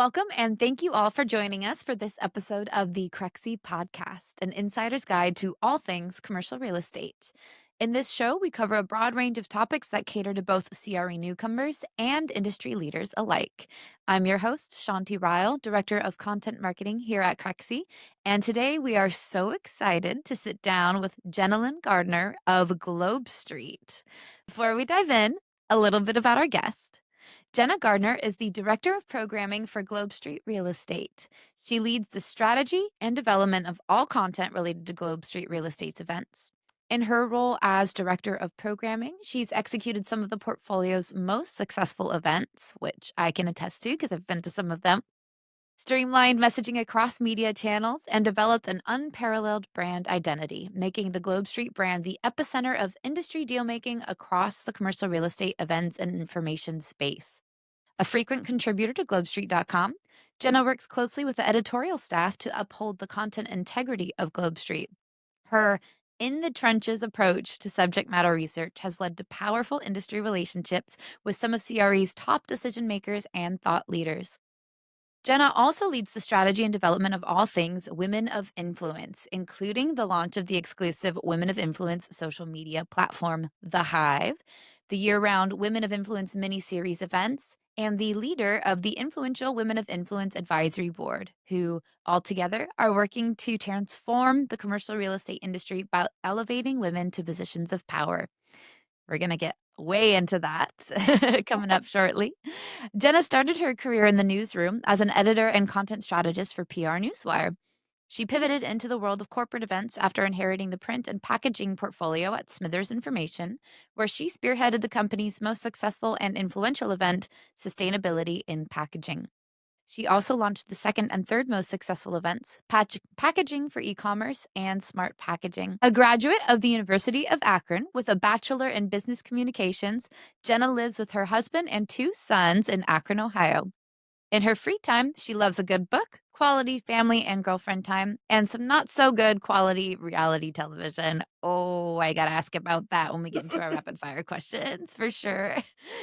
Welcome and thank you all for joining us for this episode of the Crexi Podcast, an insider's guide to all things commercial real estate. In this show, we cover a broad range of topics that cater to both CRE newcomers and industry leaders alike. I'm your host, Shanti Ryle, Director of Content Marketing here at Crexi, and today we are so excited to sit down with Jenalyn Gardner of GlobeSt. Before we dive in, a little bit about our guest. Jenna Gardner is the Director of Programming for GlobeSt Real Estate. She leads the strategy and development of all content related to GlobeSt Real Estate's events. In her role as Director of Programming, she's executed some of the portfolio's most successful events, which I can attest to because I've been to some of them, streamlined messaging across media channels, and developed an unparalleled brand identity, making the GlobeSt brand the epicenter of industry dealmaking across the commercial real estate events and information space. A frequent contributor to GlobeSt.com, Jenna works closely with the editorial staff to uphold the content integrity of GlobeSt. Her in the trenches approach to subject matter research has led to powerful industry relationships with some of CRE's top decision makers and thought leaders. Jenna also leads the strategy and development of all things Women of Influence, including the launch of the exclusive Women of Influence social media platform, The Hive, the year-round Women of Influence Miniseries events, and the leader of the influential Women of Influence Advisory Board, who altogether are working to transform the commercial real estate industry by elevating women to positions of power. We're going to get way into that coming up shortly. Jenna started her career in the newsroom as an editor and content strategist for PR Newswire. She pivoted into the world of corporate events after inheriting the print and packaging portfolio at Smithers Information, where she spearheaded the company's most successful and influential event, Sustainability in Packaging. She also launched the second and third most successful events, Packaging for E-commerce and Smart Packaging. A graduate of the University of Akron with a bachelor in business communications, Jenna lives with her husband and two sons in Akron, Ohio. In her free time, she loves a good book, quality family and girlfriend time, and some not so good quality reality television. Oh, I got to ask about that when we get into our rapid fire questions for sure.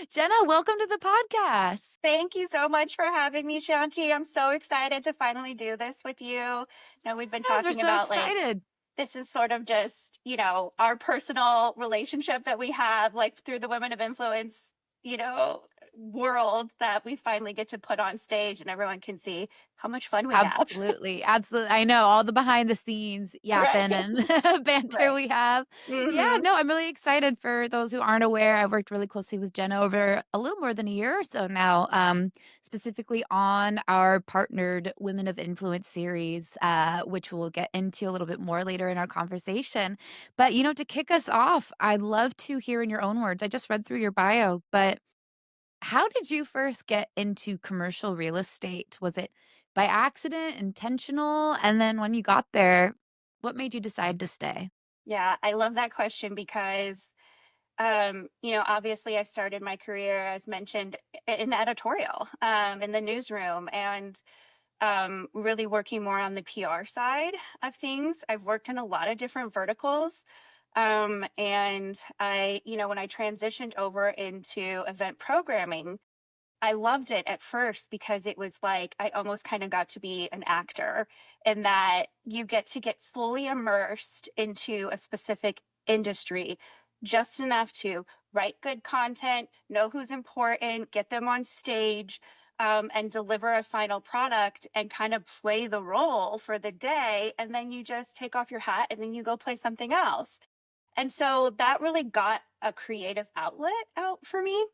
Jenna, welcome to the podcast. Thank you so much for having me, Shanti. I'm so excited to finally do this with you. We've been Yes, we're talking so about excited. this is sort of just, our personal relationship that we have through the Women of Influence, world that we finally get to put on stage and everyone can see how much fun we have. Absolutely. Absolutely. I know all the behind the scenes yapping Right. and banter Right. we have. Yeah, Hmm. no, I'm really excited. For those who aren't aware, I've worked really closely with Jenna over a little more than a year or so now, specifically on our partnered Women of Influence series, which we'll get into a little bit more later in our conversation. But, to kick us off, I'd love to hear in your own words. I just read through your bio, but how did you first get into commercial real estate? Was it by accident, intentional? And then when you got there, what made you decide to stay? Yeah, I love that question because obviously I started my career, as mentioned, in editorial, in the newsroom, and really working more on the PR side of things. I've worked in a lot of different verticals. And when I transitioned over into event programming, I loved it at first because it was like I almost kind of got to be an actor, in that you get fully immersed into a specific industry, just enough to write good content, know who's important, get them on stage, and deliver a final product and kind of play the role for the day. And then you just take off your hat and then you go play something else. And so that really got a creative outlet out for me.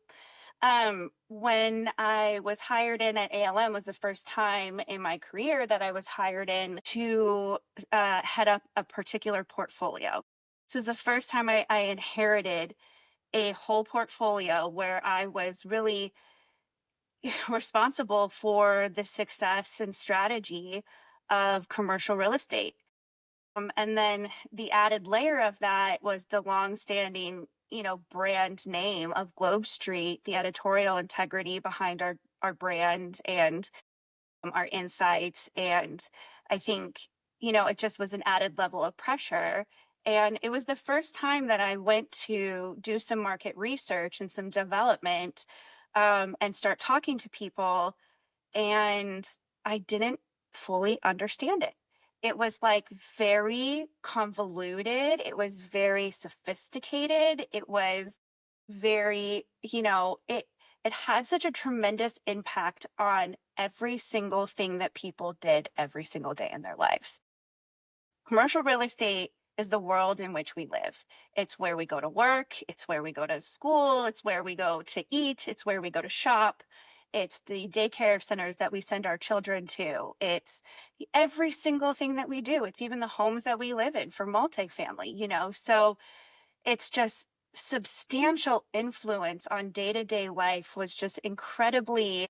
When I was hired in at ALM, was the first time in my career that I was hired in to head up a particular portfolio. So it was the first time I inherited a whole portfolio where I was really responsible for the success and strategy of commercial real estate. And then the added layer of that was the longstanding, brand name of GlobeSt, the editorial integrity behind our brand and our insights. And I think, it just was an added level of pressure. And it was the first time that I went to do some market research and some development, and start talking to people. and I didn't fully understand it. It was like very convoluted. It was very sophisticated. It was very, it had such a tremendous impact on every single thing that people did every single day in their lives. Commercial real estate is the world in which we live. It's where we go to work, it's where we go to school, it's where we go to eat, it's where we go to shop. It's the daycare centers that we send our children to. It's every single thing that we do. It's even the homes that we live in for multifamily. So it's just substantial influence on day-to-day life was just incredibly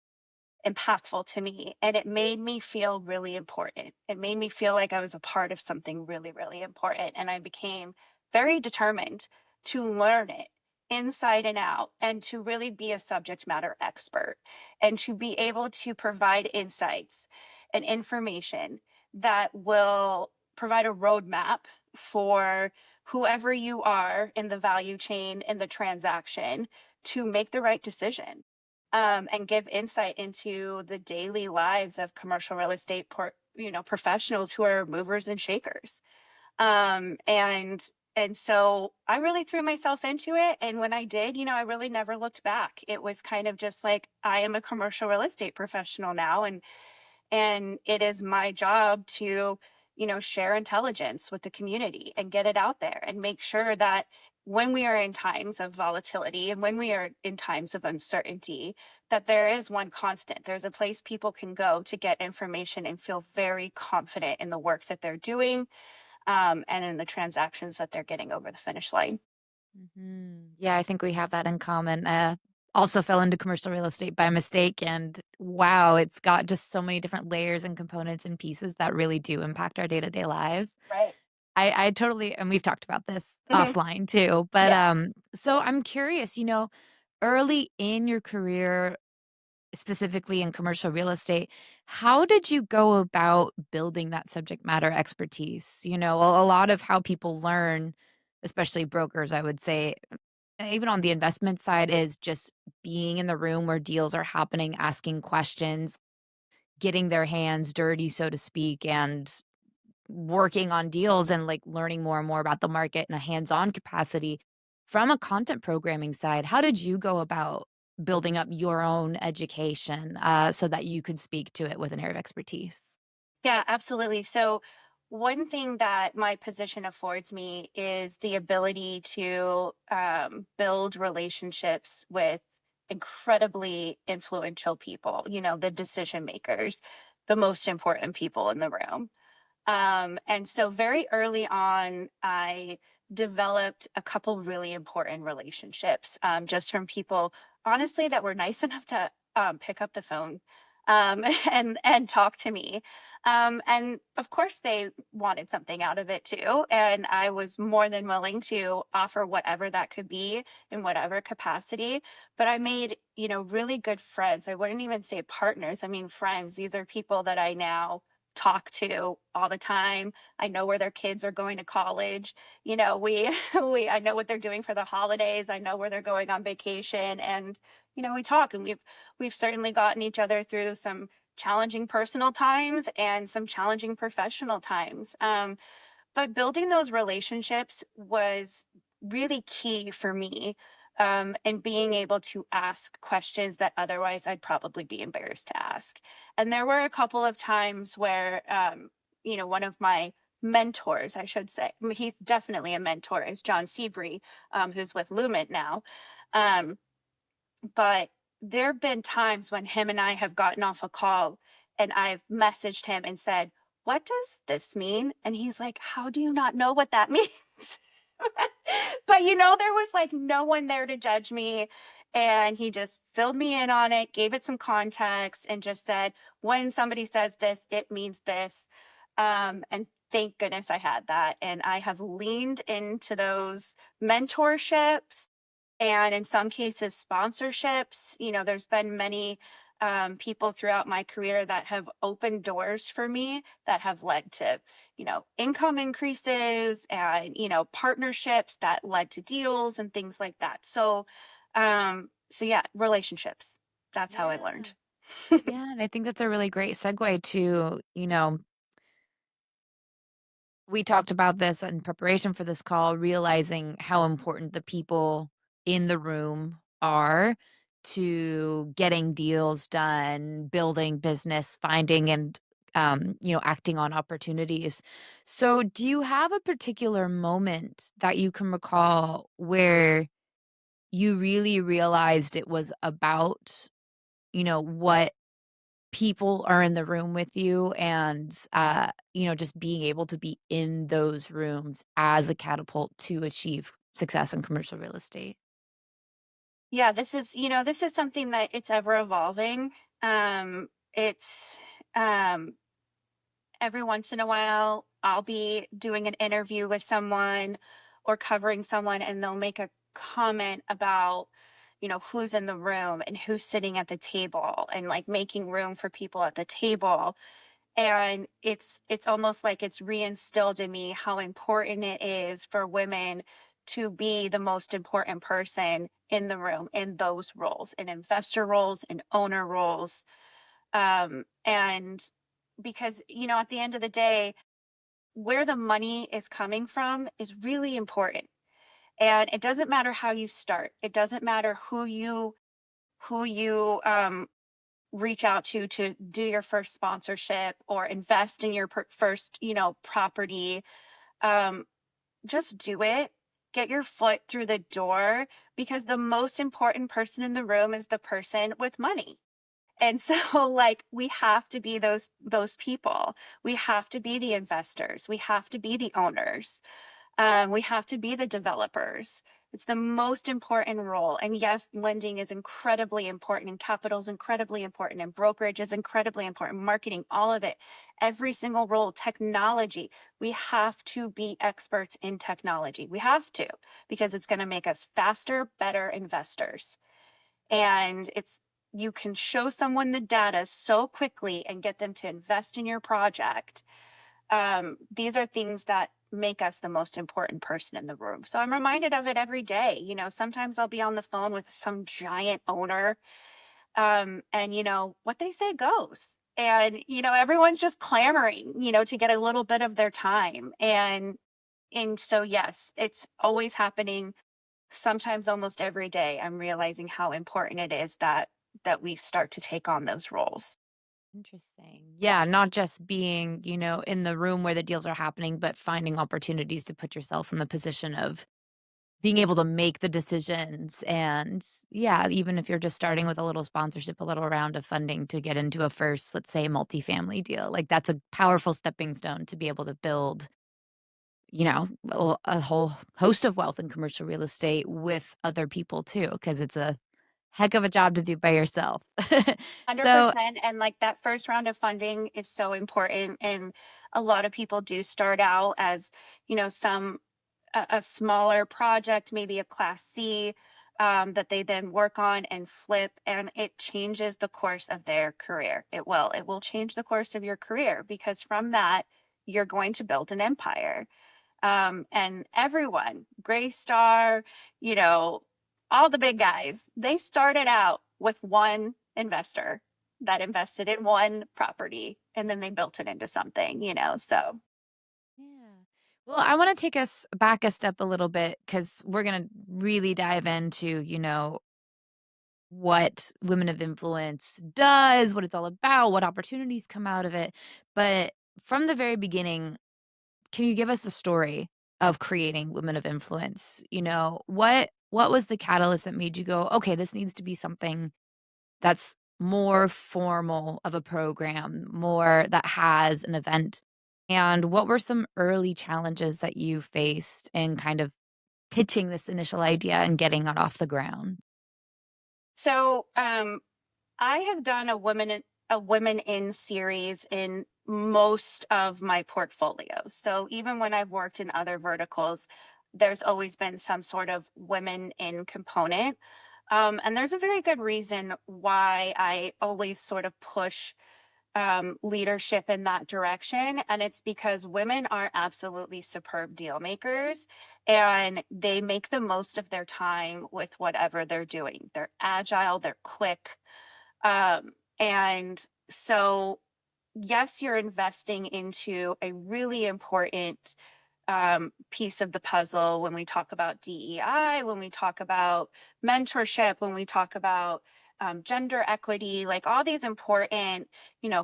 impactful to me, and it made me feel really important. It made me feel like I was a part of something really, really important, and I became very determined to learn it inside and out and to really be a subject matter expert and to be able to provide insights and information that will provide a roadmap for whoever you are in the value chain in the transaction to make the right decision, and give insight into the daily lives of commercial real estate professionals who are movers and shakers. And so I really threw myself into it, and when I did, I really never looked back. It was kind of just like I am a commercial real estate professional now, and it is my job to share intelligence with the community and get it out there and make sure that when we are in times of volatility and when we are in times of uncertainty, that there is one constant. There's a place people can go to get information and feel very confident in the work that they're doing, and in the transactions that they're getting over the finish line. Yeah, I think we have that in common. Also fell into commercial real estate by mistake, and wow, it's got just so many different layers and components and pieces that really do impact our day-to-day lives. Right. I totally, and we've talked about this Hmm. offline too, but, Yeah. so I'm curious, early in your career, specifically in commercial real estate, how did you go about building that subject matter expertise? A lot of how people learn, especially brokers, I would say, even on the investment side, is just being in the room where deals are happening, asking questions, getting their hands dirty, so to speak, and working on deals and like learning more and more about the market in a hands-on capacity. From a content programming side, how did you go about building up your own education so that you could speak to it with an area of expertise? Yeah, absolutely. So, one thing that my position affords me is the ability to build relationships with incredibly influential people, the decision makers, the most important people in the room. And so very early on, I developed a couple really important relationships, just from people, honestly, that were nice enough to pick up the phone, and talk to me. And of course, they wanted something out of it too. And I was more than willing to offer whatever that could be in whatever capacity. But I made, really good friends. I wouldn't even say partners. I mean, friends. These are people that I now talk to all the time. I know where their kids are going to college. We we I know what they're doing for the holidays. I know where they're going on vacation, and we talk, and we've certainly gotten each other through some challenging personal times and some challenging professional times. But building those relationships was really key for me, and being able to ask questions that otherwise I'd probably be embarrassed to ask. And there were a couple of times where, one of my mentors, I should say, he's definitely a mentor, is John Seabury, who's with Lumen now. Um, but there have been times when him and I have gotten off a call and I've messaged him and said, "What does this mean?" And he's like, "How do you not know what that means?" But there was like no one there to judge me. And he just filled me in on it, gave it some context, and just said, when somebody says this, it means this. And thank goodness I had that. And I have leaned into those mentorships and in some cases sponsorships. There's been many people throughout my career that have opened doors for me that have led to income increases and partnerships that led to deals and things like that. So yeah, relationships, that's how I Yeah. learned. Yeah, and I think that's a really great segue to, we talked about this in preparation for this call, realizing how important the people in the room are to getting deals done, building business, finding and acting on opportunities. So, do you have a particular moment that you can recall where you really realized it was about, what people are in the room with you and, just being able to be in those rooms as a catapult to achieve success in commercial real estate. Yeah, this is something that it's ever evolving. It's um every once in a while I'll be doing an interview with someone or covering someone and they'll make a comment about who's in the room and who's sitting at the table and like making room for people at the table, and it's almost like it's reinstilled in me how important it is for women to be the most important person in the room in those roles, in investor roles and owner roles. And because at the end of the day, where the money is coming from is really important, and it doesn't matter how you start, it doesn't matter who you reach out to do your first sponsorship or invest in your first property. um just do it, get your foot through the door, because the most important person in the room is the person with money. And so like we have to be those people. We have to be the investors. We have to be the owners. We have to be the developers. It's the most important role. And yes, lending is incredibly important, and capital is incredibly important, and brokerage is incredibly important, marketing, all of it, every single role, technology. We have to be experts in technology. We have to, because it's going to make us faster, better investors. And you can show someone the data so quickly and get them to invest in your project. These are things that make us the most important person in the room. So I'm reminded of it every day. Sometimes I'll be on the phone with some giant owner, and what they say goes. And everyone's just clamoring, to get a little bit of their time. And so yes, it's always happening. Sometimes almost every day, I'm realizing how important it is that we start to take on those roles. Interesting. Yeah, not just being, in the room where the deals are happening, but finding opportunities to put yourself in the position of being able to make the decisions. And yeah, even if you're just starting with a little sponsorship, a little round of funding to get into a first, let's say, multifamily deal, like that's a powerful stepping stone to be able to build, a whole host of wealth in commercial real estate with other people too, because it's a heck of a job to do by yourself. So, 100%. And like that first round of funding is so important. And a lot of people do start out as, some a smaller project, maybe a class C, that they then work on and flip, and it changes the course of their career. It will change the course of your career, because from that, you're going to build an empire. And everyone, Gray Star, you know, all the big guys, they started out with one investor that invested in one property, and then they built it into something. So yeah. Well, I want to take us back a step a little bit because we're going to really dive into, what Women of Influence does, what it's all about, what opportunities come out of it. But from the very beginning, can you give us the story of creating Women of Influence? What was the catalyst that made you go, okay, this needs to be something that's more formal of a program, more that has an event? And what were some early challenges that you faced in kind of pitching this initial idea and getting it off the ground? so I have done a women in series in most of my portfolios. So even when I've worked in other verticals, there's always been some sort of women in component. And there's a very good reason why I always sort of push leadership in that direction. And it's because women are absolutely superb deal makers, and they make the most of their time with whatever they're doing. They're agile, they're quick. And so, yes, you're investing into a really important piece of the puzzle when we talk about DEI, when we talk about mentorship, when we talk about gender equity, like all these important,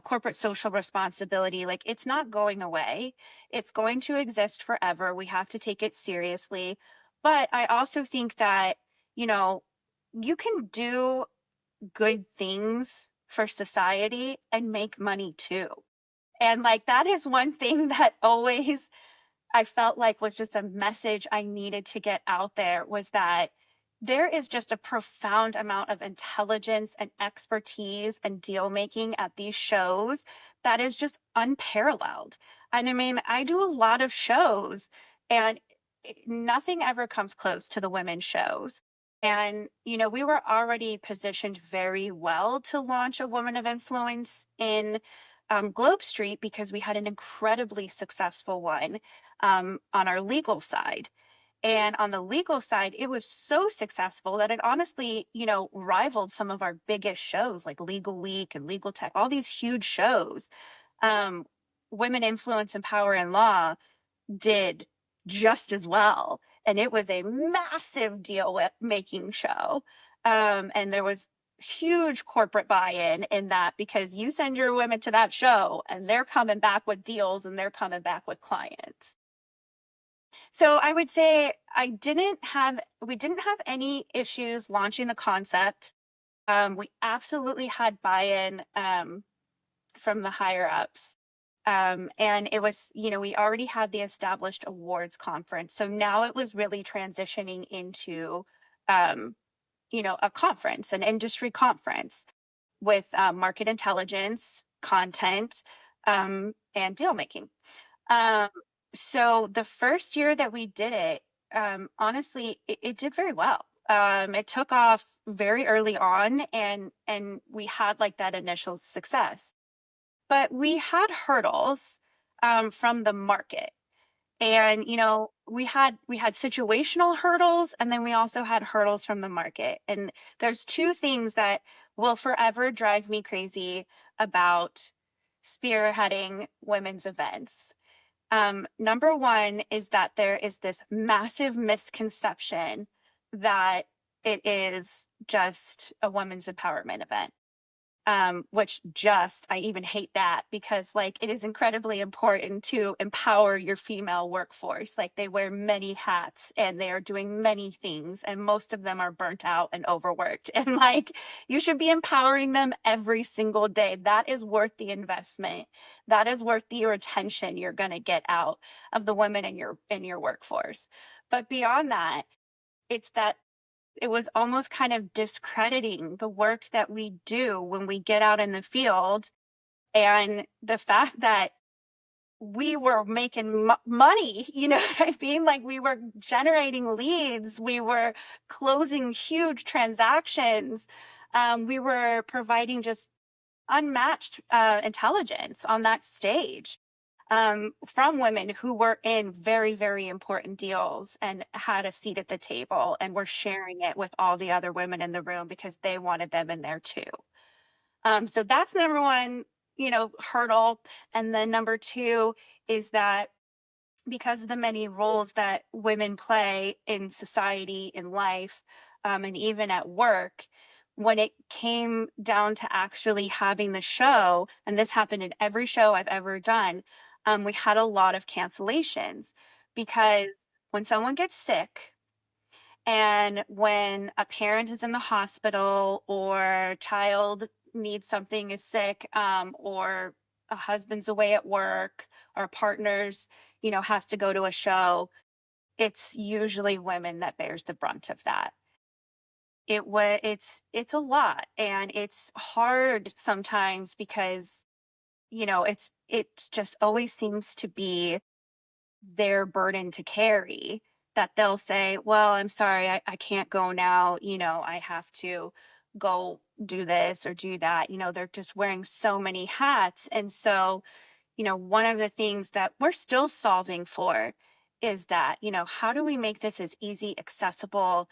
corporate social responsibility, like it's not going away. It's going to exist forever. We have to take it seriously. But I also think that, you know, you can do good things for society and make money too. And like that is one thing that always I felt like was just a message I needed to get out there was that there is just a profound amount of intelligence and expertise and deal making at these shows that is just unparalleled. And I mean, I do a lot of shows and nothing ever comes close to the women's shows. And, we were already positioned very well to launch a woman of influence in Globe Street because we had an incredibly successful one on our legal side. And on the legal side, it was so successful that it honestly, rivaled some of our biggest shows like Legal Week and Legal Tech, all these huge shows. Um, Women Influence and Power in Law did just as well. And it was a massive deal with making show. And there was huge corporate buy-in in that because you send your women to that show and they're coming back with deals and they're coming back with clients. So I would say we didn't have any issues launching the concept. We absolutely had buy-in from the higher ups. And it was, we already had the established awards conference. So now it was really transitioning into, um, a conference, an industry conference with market intelligence, content, and deal making. Um, so the first year that we did it, honestly, it did very well. It took off very early on, and we had like that initial success. But we had hurdles from the market, and we had situational hurdles, and then we also had hurdles from the market. And there's two things that will forever drive me crazy about spearheading women's events. Number one is that there is this massive misconception that it is just a women's empowerment event. Which just, I even hate that because like it is incredibly important to empower your female workforce. Like they wear many hats and they are doing many things, and most of them are burnt out and overworked. And like you should be empowering them every single day. That is worth the investment. That is worth the attention you're going to get out of the women in your workforce. But beyond that, it's that it was almost kind of discrediting the work that we do when we get out in the field, and the fact that we were making money, you know what I mean? Like we were generating leads, we were closing huge transactions, we were providing just unmatched intelligence on that stage from women who were in very, very important deals and had a seat at the table and were sharing it with all the other women in the room because they wanted them in there too. So that's number one, hurdle. And then number two is that because of the many roles that women play in society, in life, and even at work, when it came down to actually having the show, and this happened in every show I've ever done, we had a lot of cancellations because when someone gets sick, and when a parent is in the hospital or child needs something, is sick, or a husband's away at work or partners, has to go to a show, it's usually women that bears the brunt of that. It's a lot, and it's hard sometimes because, it just always seems to be their burden to carry, that they'll say, well, I'm sorry, I can't go now. I have to go do this or do that. They're just wearing so many hats. And so, one of the things that we're still solving for is that, how do we make this as easy, accessible,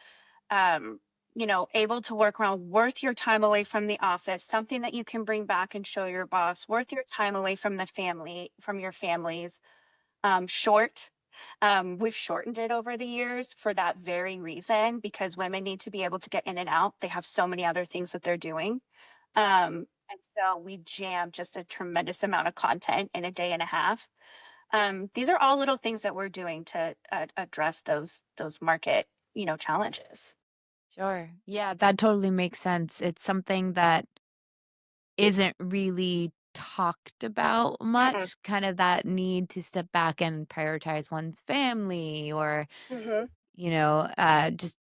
um, able to work around, worth your time away from the office, something that you can bring back and show your boss, worth your time away from the family, from your families. Short. We've shortened it over the years for that very reason because women need to be able to get in and out. They have so many other things that they're doing. And so we jam just a tremendous amount of content in a day and a half. These are all little things that we're doing to address those market, challenges. Sure. Yeah, that totally makes sense. It's something that isn't really talked about Mm-mm. much, kind of that need to step back and prioritize one's family or, Hmm. just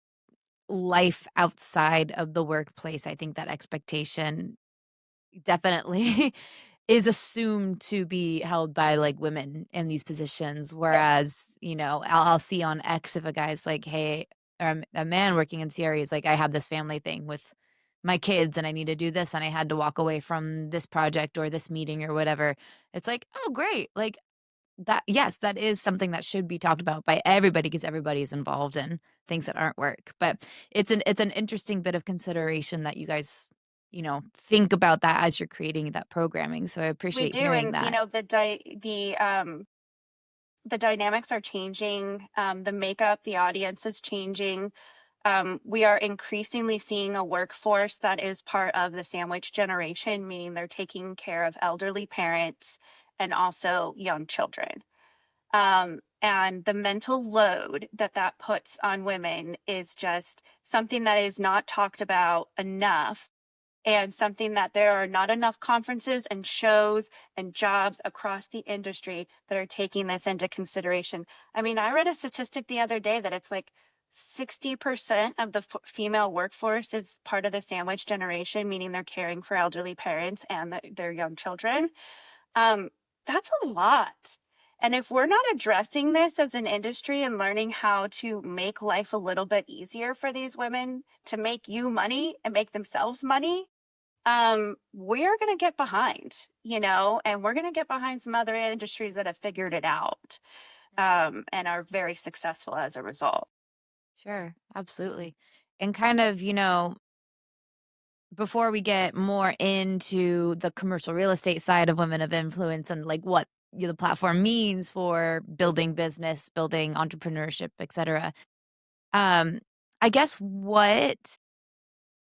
life outside of the workplace. I think that expectation definitely is assumed to be held by, like, women in these positions, Yes. whereas, I'll see on X if a guy's like, "Hey," or a man working in CRE is like, "I have this family thing with my kids, and I need to do this, and I had to walk away from this project or this meeting," or whatever. It's like, "Oh, great." Like, that yes, that is something that should be talked about by everybody because everybody is involved in things that aren't work, but it's an interesting bit of consideration that you guys, think about that as you're creating that programming, so I We appreciate do, hearing and that. the dynamics are changing. The makeup, the audience is changing. We are increasingly seeing a workforce that is part of the sandwich generation, meaning they're taking care of elderly parents and also young children. And the mental load that that puts on women is just something that is not talked about enough, and something that there are not enough conferences and shows and jobs across the industry that are taking this into consideration. I mean, I read a statistic the other day that it's like 60% of the female workforce is part of the sandwich generation, meaning they're caring for elderly parents and their young children. Um, that's a lot. And if we're not addressing this as an industry and learning how to make life a little bit easier for these women to make you money and make themselves money, we're going to get behind, and we're going to get behind some other industries that have figured it out, Mhm. and are very successful as a result. Sure, absolutely, and kind of, before we get more into the commercial real estate side of women of influence and, like, what, the platform means for building business, building entrepreneurship, etcetera, um, I guess what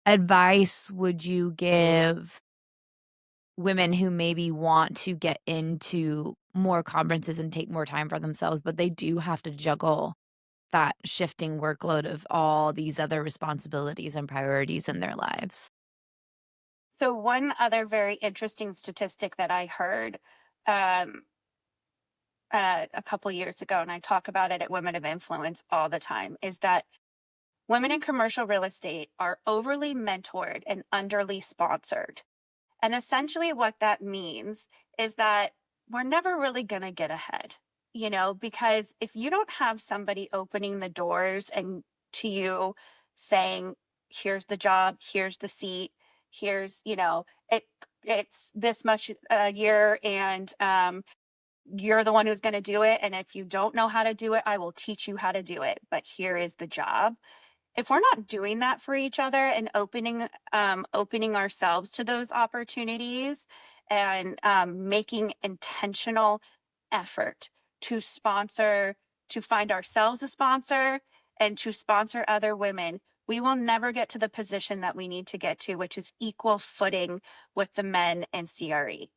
advice would you give women who maybe want to get into more conferences and take more time for themselves, but they do have to juggle that shifting workload of all these other responsibilities and priorities in their lives? So, one other very interesting statistic that I heard um, a couple years ago, and I talk about it at Women of Influence all the time, is that women in commercial real estate are overly mentored and underly sponsored. And essentially, what that means is that we're never really going to get ahead, because if you don't have somebody opening the doors and to you saying, here's the job, here's the seat, here's, it's this much a year, and you're the one who's going to do it. And if you don't know how to do it, I will teach you how to do it. But here is the job. If we're not doing that for each other and opening ourselves to those opportunities, and making intentional effort to sponsor, to find ourselves a sponsor and to sponsor other women, we will never get to the position that we need to get to, which is equal footing with the men in CRE.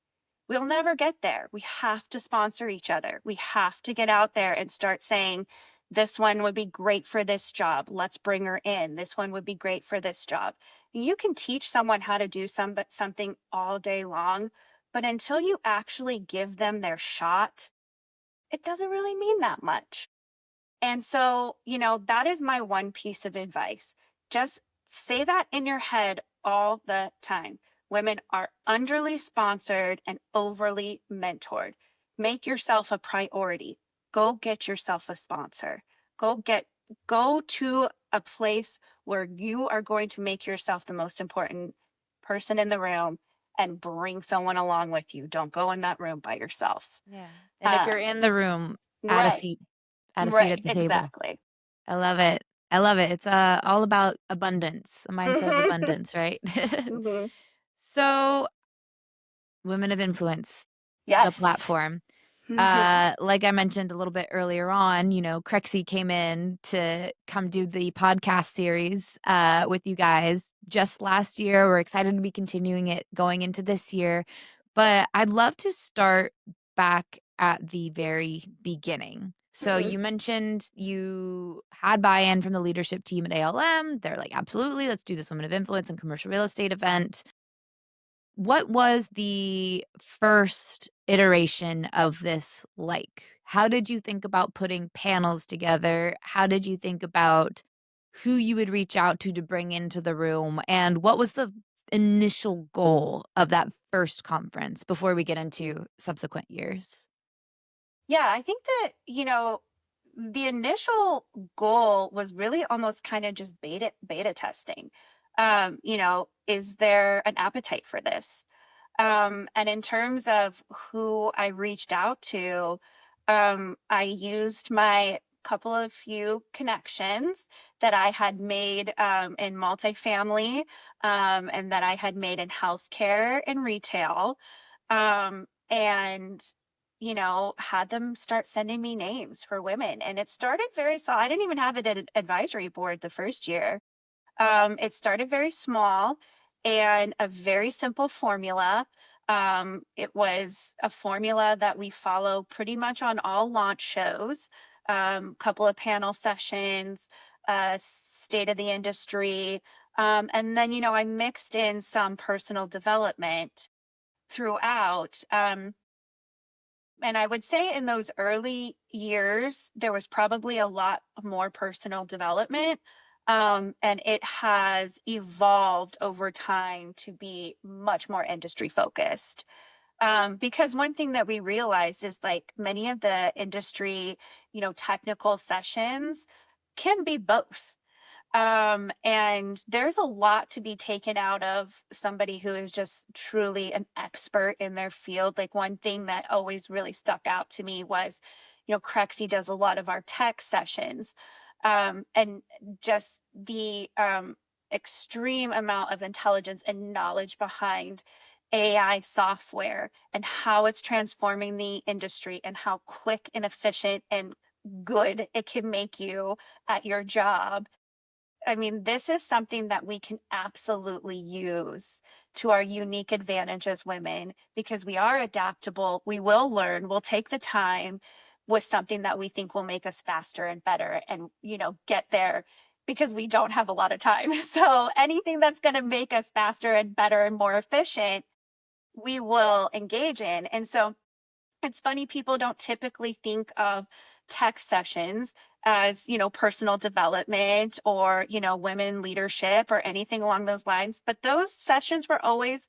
We'll never get there. We have to sponsor each other. We have to get out there and start saying, this one would be great for this job. Let's bring her in. This one would be great for this job. You can teach someone how to do something all day long, but until you actually give them their shot, it doesn't really mean that much. And so, that is my one piece of advice. Just say that in your head all the time. Women are underly sponsored and overly mentored. Make yourself a priority. Go get yourself a sponsor. Go get go to a place where you are going to make yourself the most important person in the room and bring someone along with you. Don't go in that room by yourself. Yeah. And if you're Um, in the room, add a right, seat add a seat right, at the table. exactly. I love it. I love it. It's all about abundance, a mindset of Mhm. abundance, right? Mhm. So, women of influence, the Yes. platform. Mhm. Like I mentioned a little bit earlier on, Crexi came in to come do the podcast series with you guys just last year. We're excited to be continuing it going into this year. But I'd love to start back at the very beginning. So Mhm. you mentioned you had buy-in from the leadership team at ALM. They're like, absolutely, let's do this Women of Influence and Commercial Real Estate event. What was the first iteration of this like? How did you think about putting panels together? How did you think about who you would reach out to bring into the room? And what was the initial goal of that first conference before we get into subsequent years? Yeah, I think that, the initial goal was really almost kind of just beta testing. Is there an appetite for this? And in terms of who I reached out to, I used my couple of few connections that I had made in multifamily, and that I had made in healthcare and retail. And had them start sending me names for women. And it started very small. I didn't even have it at an advisory board the first year. It started very small and a very simple formula. It was a formula that we follow pretty much on all launch shows, couple of panel sessions, state of the industry. And then, I mixed in some personal development throughout. And I would say in those early years, there was probably a lot more personal development. And it has evolved over time to be much more industry focused. Because one thing that we realized is like many of the industry, technical sessions can be both. And there's a lot to be taken out of somebody who is just truly an expert in their field. Like one thing that always really stuck out to me was, Crexi does a lot of our tech sessions. And just the extreme amount of intelligence and knowledge behind AI software and how it's transforming the industry and how quick and efficient and good it can make you at your job. I mean, this is something that we can absolutely use to our unique advantage as women because we are adaptable. We will learn, we'll take the time with something that we think will make us faster and better and, get there because we don't have a lot of time. So anything that's going to make us faster and better and more efficient, we will engage in. And so it's funny, people don't typically think of tech sessions as, personal development or, women leadership or anything along those lines. But those sessions were always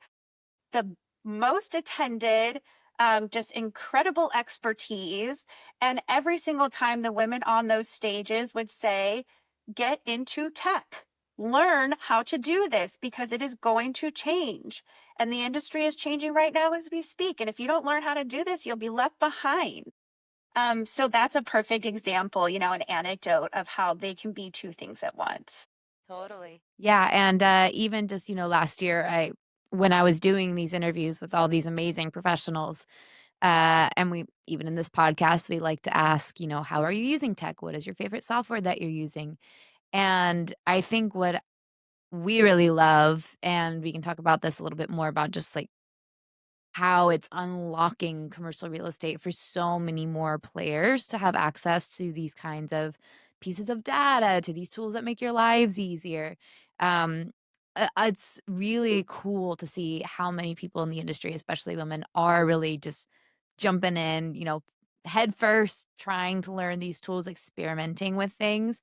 the most attended, just incredible expertise. And every single time the women on those stages would say, get into tech, learn how to do this because it is going to change. And the industry is changing right now as we speak. And if you don't learn how to do this, you'll be left behind. So that's a perfect example, an anecdote of how they can be two things at once. Totally. Yeah, and, even just, last year, when I was doing these interviews with all these amazing professionals, and we even in this podcast, we like to ask, "How are you using tech? What is your favorite software that you're using?" And I think what we really love, and we can talk about this a little bit more about just, like, how it's unlocking commercial real estate for so many more players to have access to these kinds of pieces of data, to these tools that make your lives easier. Um, it's really cool to see how many people in the industry, especially women, are really just jumping in, head first, trying to learn these tools, experimenting with things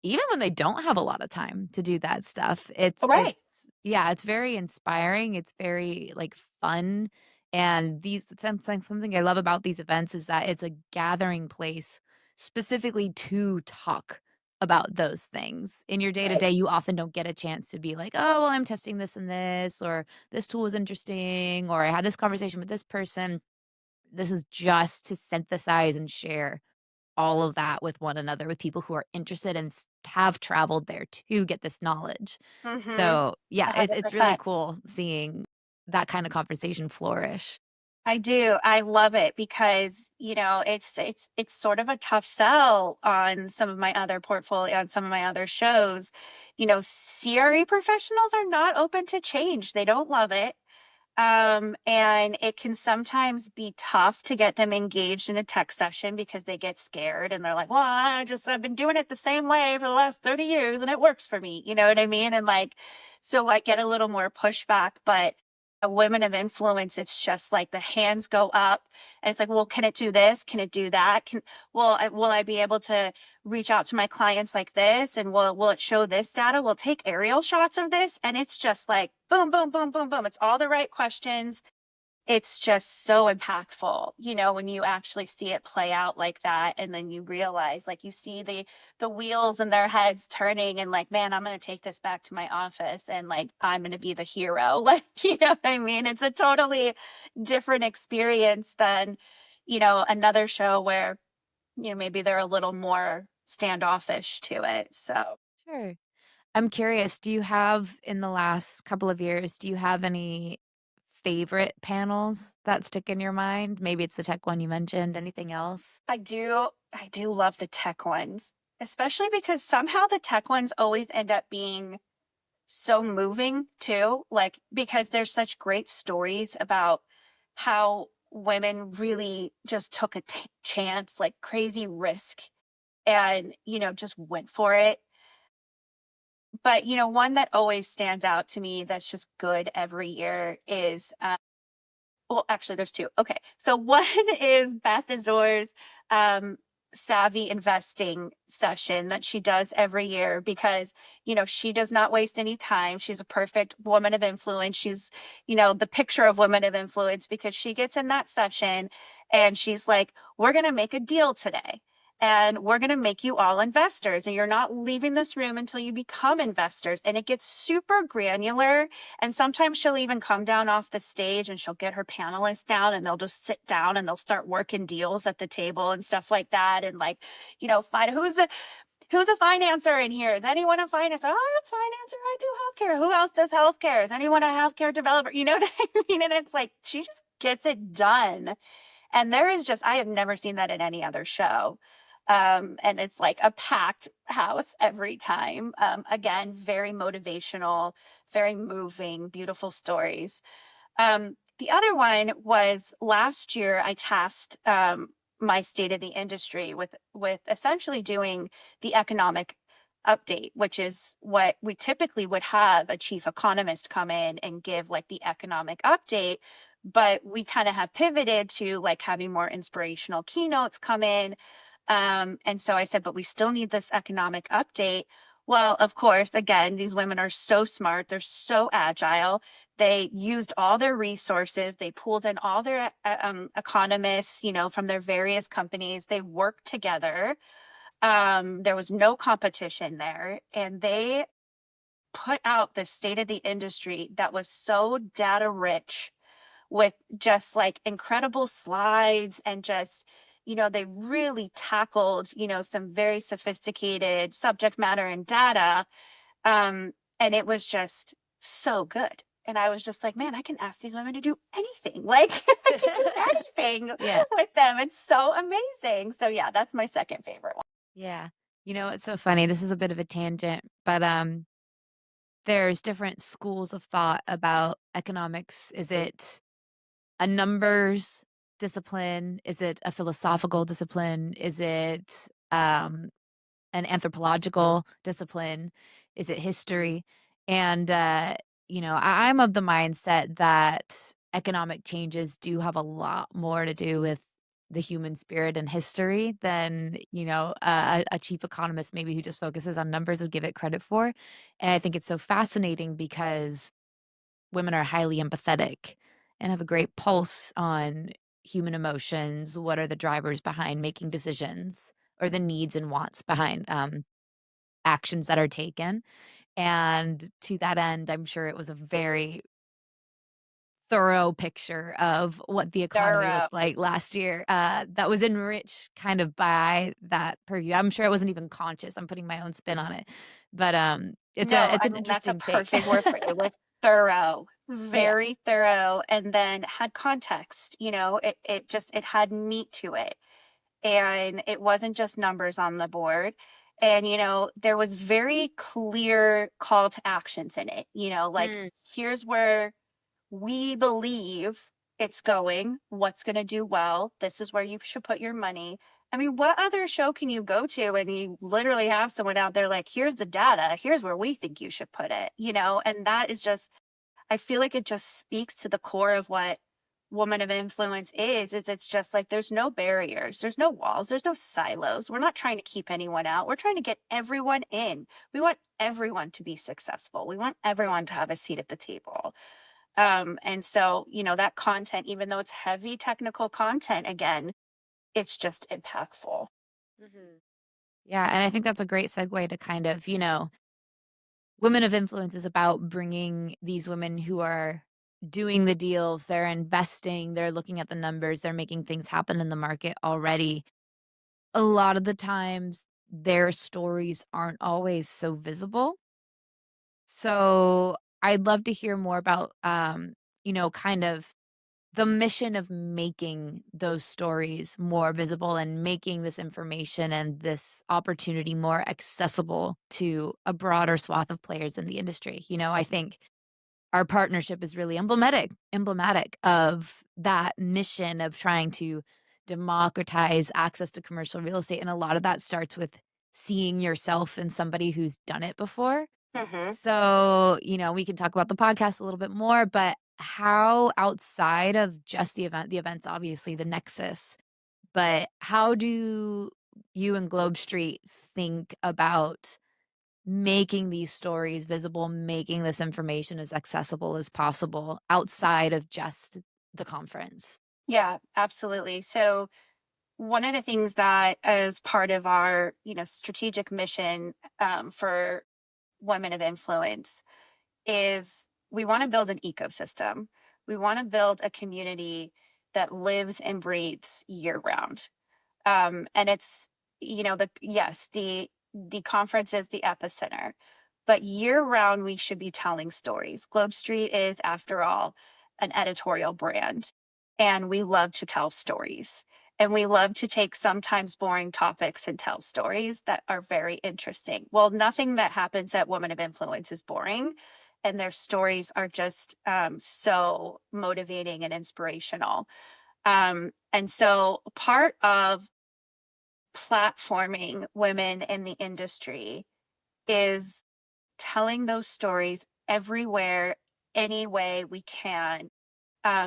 even when they don't have a lot of time to do that stuff. Right. Yeah, it's very inspiring, it's very, like, fun, and these something I love about these events is that it's a gathering place specifically to talk about those things. In your Right. day-to-day, you often don't get a chance to be like, "Oh, well, I'm testing this and this," or "This tool is interesting," or "I had this conversation with this person." This is just to synthesize and share all of that with one another, with people who are interested and have traveled there to get this knowledge. Mhm. So, yeah, it's really 100%. cool seeing that kind of conversation flourish. I do. I love it because, it's sort of a tough sell on some of my other portfolio on some of my other shows. CRE professionals are not open to change. They don't love it. And it can sometimes be tough to get them engaged in a tech session because they get scared and they're like, well, I've been doing it the same way for the last 30 years and it works for me. You know what I mean? And like, so I get a little more pushback, but women of influence, it's just like the hands go up and it's like, well, can it do this? Can it do that? Will I be able to reach out to my clients like this? And will it show this data? We'll take aerial shots of this. And it's just like boom, boom, boom, boom, boom. It's all the right questions. It's just so impactful, when you actually see it play out like that. And then you realize, like, you see the wheels in their heads turning and like, man, I'm going to take this back to my office and like, I'm going to be the hero. Like, you know what I mean? It's a totally different experience than, another show where, maybe they're a little more standoffish to it. So Sure. I'm curious, do you have in the last couple of years, do you have any favorite panels that stick in your mind? Maybe it's the tech one you mentioned, anything else? I do love the tech ones, especially because somehow the tech ones always end up being so moving too, like because there's such great stories about how women really just took a chance, like crazy risk and, just went for it. But, one that always stands out to me that's just good every year is well, actually, there's 2. Okay. So one is Beth Azor's, um, savvy investing session that she does every year because, she does not waste any time. She's a perfect woman of influence. She's, the picture of women of influence because she gets in that session and she's like, "We're gonna make a deal today, and we're gonna make you all investors, and you're not leaving this room until you become investors." And it gets super granular, and sometimes she'll even come down off the stage and she'll get her panelists down and they'll just sit down and they'll start working deals at the table and stuff like that. And like, find who's a financer in here? Is anyone a financer? Oh, I'm a financer. I do healthcare. Who else does healthcare? Is anyone a healthcare developer? You know what I mean? And it's like she just gets it done. And I have never seen that in any other show. And it's like a packed house every time. Again, very motivational, very moving, beautiful stories. The other one was last year. I tasked my state of the industry with essentially doing the economic update, which is what we typically would have a chief economist come in and give like the economic update. But we kind of have pivoted to like having more inspirational keynotes come in. And so I said, but we still need this economic update. Well, of course, again, these women are so smart. They're so agile. They used all their resources. They pulled in all their economists, from their various companies. They worked together. There was no competition there. And they put out the state of the industry that was so data rich with just like incredible slides and just they really tackled some very sophisticated subject matter and data, and it was just so good. And I was just like, man, I can ask these women to do anything. Like I can do anything Yeah. with them. It's so amazing. So yeah, that's my second favorite one. Yeah. You know, it's so funny. This is a bit of a tangent, but there's different schools of thought about economics. Is it a numbers discipline? Is it a philosophical discipline? Is it an anthropological discipline? Is it history? And I'm of the mindset that economic changes do have a lot more to do with the human spirit and history than a chief economist maybe who just focuses on numbers would give it credit for. And I think it's so fascinating because women are highly empathetic and have a great pulse on human emotions. What are the drivers behind making decisions or the needs and wants behind actions that are taken? And to that end, I'm sure it was a very thorough picture of what the economy Thorough. looked like last year, that was enriched kind of by that purview. I'm sure it wasn't even conscious. I'm putting my own spin on it, but, No, it's I an mean, that's a interesting take. perfect word for it. It was thorough, Yeah. very thorough, and then had context, it had meat to it. And it wasn't just numbers on the board. And, there was very clear call to actions in it, like Mm. here's where we believe it's going, what's going to do well, this is where you should put your money. I mean, what other show can you go to and you literally have someone out there like, here's the data, here's where we think you should put it, and that is just, I feel like it just speaks to the core of what woman of influence is it's just like there's no barriers, there's no walls, there's no silos. We're not trying to keep anyone out. We're trying to get everyone in. We want everyone to be successful. We want everyone to have a seat at the table. And so, that content, even though it's heavy technical content, again, it's just impactful. Mhm. Yeah, and I think that's a great segue to kind of, women of influence is about bringing these women who are doing the deals, they're investing, they're looking at the numbers, they're making things happen in the market already. A lot of the times, their stories aren't always so visible. So, I'd love to hear more about, kind of the mission of making those stories more visible and making this information and this opportunity more accessible to a broader swath of players in the industry. I think our partnership is really emblematic of that mission of trying to democratize access to commercial real estate, and a lot of that starts with seeing yourself in somebody who's done it before. Hmm. So, we can talk about the podcast a little bit more, but how outside of just the event's obviously the nexus, but how do you and Globe Street think about making these stories visible, making this information as accessible as possible outside of just the conference? Yeah, absolutely. So, one of the things that as part of our strategic mission for women of influence is we want to build an ecosystem. We want to build a community that lives and breathes year round. And it's the yes, the conference is the epicenter, but year round we should be telling stories. Globe Street is, after all, an editorial brand, and we love to tell stories. And we love to take sometimes boring topics and tell stories that are very interesting. Well, nothing that happens at Women of Influence is boring, and their stories are just so motivating and inspirational. And so part of platforming women in the industry is telling those stories everywhere, any way we can.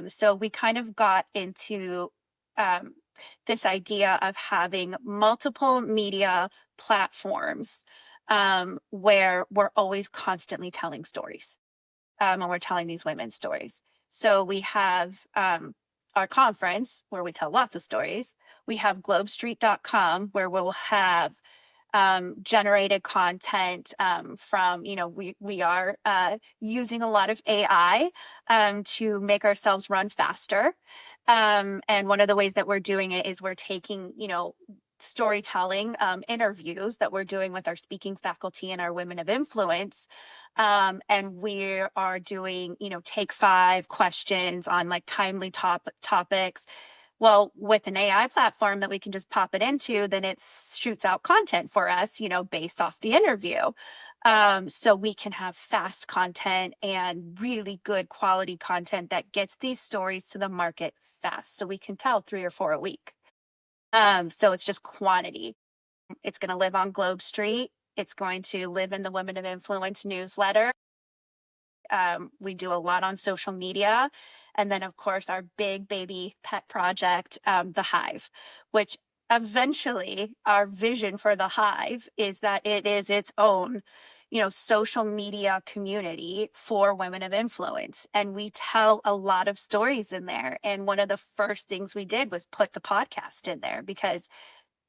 So we kind of got into um, this idea of having multiple media platforms where we're always constantly telling stories and we're telling these women's stories. So we have our conference where we tell lots of stories. We have globestreet.com where we'll have generated content from, we are using a lot of AI to make ourselves run faster. And one of the ways that we're doing it is we're taking, storytelling interviews that we're doing with our speaking faculty and our women of influence, and we are doing take five questions on like timely topics. Well, with an AI platform that we can just pop it into, then it shoots out content for us, based off the interview. So we can have fast content and really good quality content that gets these stories to the market fast. So we can tell 3 or 4 a week. So it's just quantity. It's going to live on Globe Street. It's going to live in the Women of Influence newsletter. We do a lot on social media. And then, of course, our big baby pet project, the Hive, which eventually our vision for the Hive is that it is its own, social media community for women of influence. And we tell a lot of stories in there. And one of the first things we did was put the podcast in there because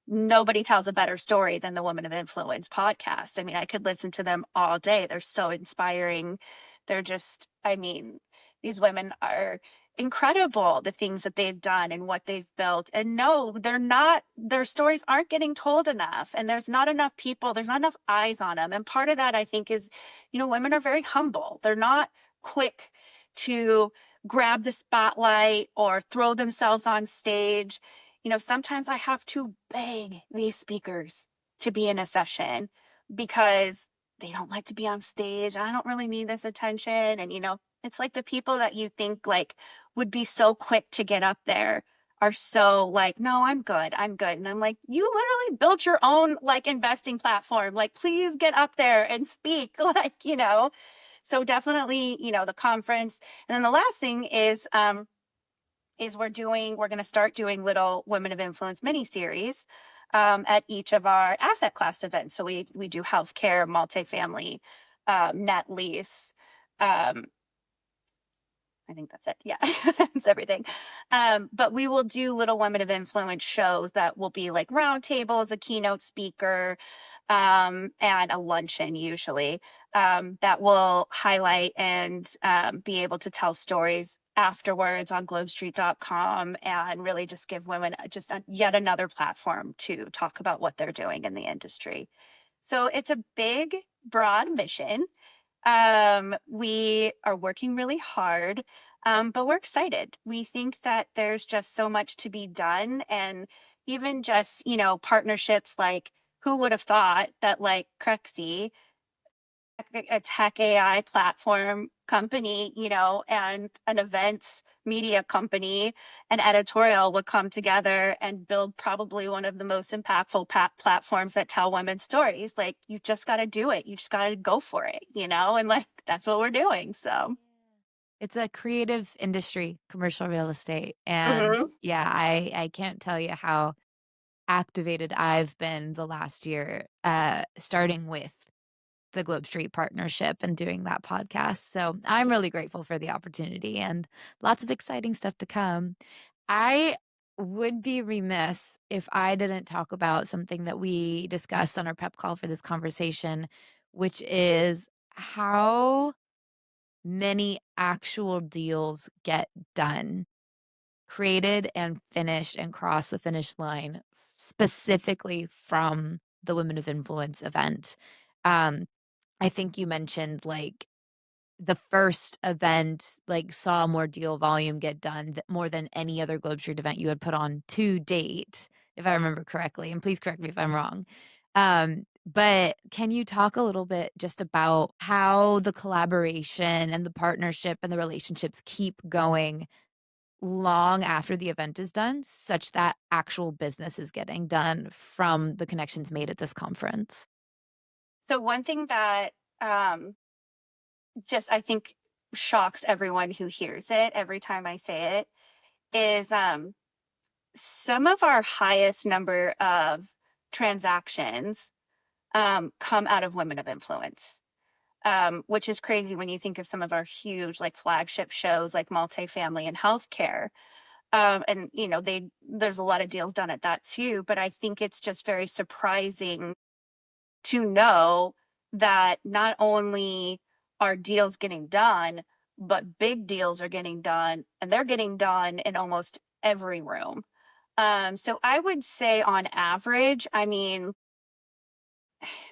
nobody tells a better story than the Woman of Influence podcast. I mean, I could listen to them all day. They're so inspiring. They're just, I mean, these women are incredible, the things that they've done and what they've built. And no, they're not, their stories aren't getting told enough. And there's not enough people, there's not enough eyes on them. And part of that, I think, is, women are very humble. They're not quick to grab the spotlight or throw themselves on stage. Sometimes I have to beg these speakers to be in a session because they don't like to be on stage. I don't really need this attention. And, it's like the people that you think like would be so quick to get up there are so like, no, I'm good. I'm good. And I'm like, you literally built your own like investing platform. Like, please get up there and speak. So definitely, the conference. And then the last thing is we're going to start doing little Women of Influence mini series at each of our asset class events. So we do healthcare, multifamily, net lease. I think that's it. Yeah, that's everything. But we will do little Women of Influence shows that will be like roundtables, a keynote speaker, and a luncheon usually, that will highlight and be able to tell stories afterwards on globestreet.com and really just give women yet another platform to talk about what they're doing in the industry. So it's a big, broad mission. We are working really hard, but we're excited. We think that there's just so much to be done. And even just, partnerships like who would have thought that like Crexi, a tech AI platform company, and an events media company and editorial would come together and build probably one of the most impactful platforms that tell women's stories. Like, you just got to do it. You just got to go for it, and like, that's what we're doing. So, It's a creative industry, commercial real estate. And mhm. yeah, I can't tell you how activated I've been the last year, starting with the Globe Street partnership and doing that podcast. So I'm really grateful for the opportunity and lots of exciting stuff to come. I would be remiss if I didn't talk about something that we discussed on our prep call for this conversation, which is how many actual deals get done, created and finished and cross the finish line specifically from the Women of Influence event. Um, I think you mentioned like the first event like saw more deal volume get done more than any other Globe Street event you had put on to date, if I remember correctly. And please correct me if I'm wrong. But can you talk a little bit just about how the collaboration and the partnership and the relationships keep going long after the event is done, such that actual business is getting done from the connections made at this conference? So one thing that just I think shocks everyone who hears it every time I say it is some of our highest number of transactions come out of Women of Influence, which is crazy when you think of some of our huge like flagship shows like multifamily and healthcare. And there's a lot of deals done at that too. But I think it's just very surprising to know that not only are deals getting done, but big deals are getting done, and they're getting done in almost every room. So I would say on average, I mean,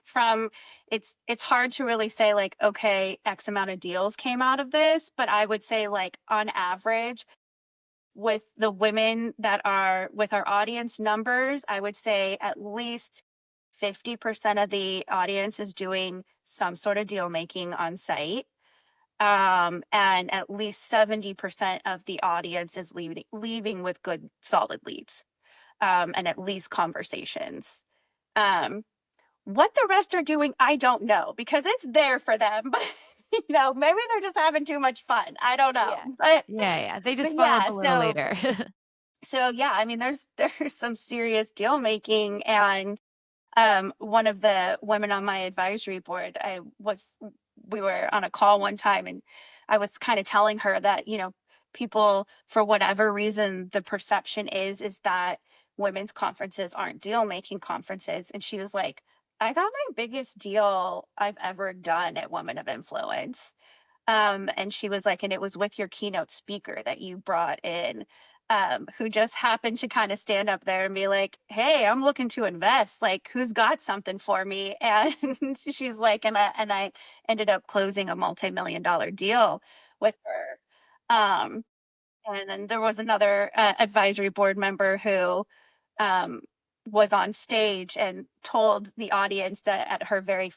from it's hard to really say like, okay, X amount of deals came out of this, but I would say like on average, with the women that are with our audience numbers, I would say at least 50% of the audience is doing some sort of deal making on site. And at least 70% of the audience is leaving with good solid leads, and at least conversations. Um, what the rest are doing, I don't know because it's there for them. But maybe they're just having too much fun. I don't know. Yeah. But Yeah. They but just follow up yeah, a little later. so yeah, I mean there's some serious deal making. And one of the women on my advisory board, we were on a call one time, and I was kind of telling her that, people, for whatever reason, the perception is that women's conferences aren't deal making conferences. And she was like, I got my biggest deal I've ever done at Women of Influence. And she was like, and it was with your keynote speaker that you brought in, who just happened to kind of stand up there and be like, "Hey, I'm looking to invest. Like, who's got something for me?" And she's like, and I ended up closing a multi-million-dollar deal with her. Um, and then there was another advisory board member who um, was on stage and told the audience that um, at her very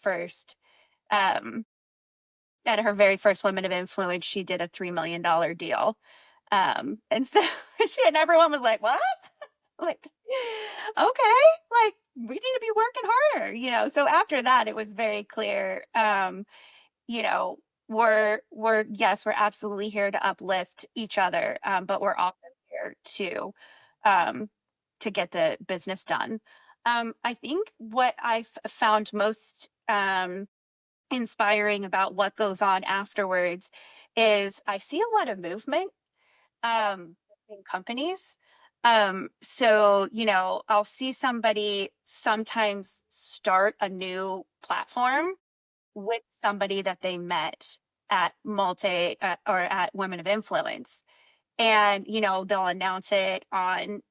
first Women of Influence, she did a $3 million deal. And so and everyone was like, "What?" Like, okay, like we need to be working harder, you know. So after that, it was very clear. You know, we're yes, we're absolutely here to uplift each other, but we're also here um, to get the business done. I think what I've found most inspiring about what goes on afterwards is I see a lot of movement in companies. So, you know, I'll see somebody sometimes start a new platform with somebody that they met at or at Women of Influence, and you know they'll announce it on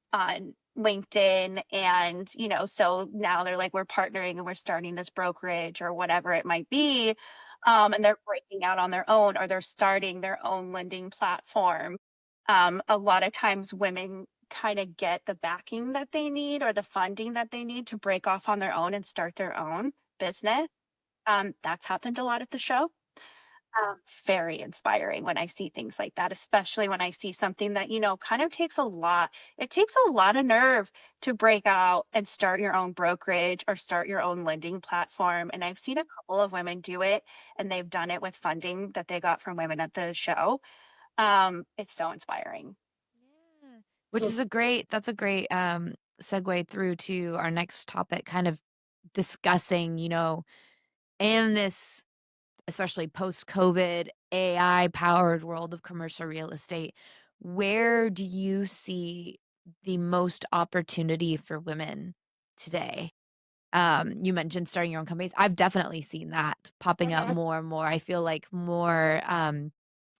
LinkedIn, and you know so now they're like, we're partnering and we're starting this brokerage or whatever it might be, and they're breaking out on their own or they're starting their own lending platform. A lot of times women kind of get the backing that they need or the funding that they need to break off on their own and start their own business. That's happened a lot at the show. Very inspiring when I see things like that, especially when I see something that, you know, kind of takes a lot. It takes a lot of nerve to break out and start your own brokerage or start your own lending platform. And I've seen a couple of women do it, and they've done it with funding that they got from women at the show. It's so inspiring. Yeah. Which is that's a great segue through to our next topic, kind of discussing, in this especially post-COVID AI powered world of commercial real estate, where do you see the most opportunity for women today? You mentioned starting your own companies. I've definitely seen that popping up Mhm. more and more. I feel like more,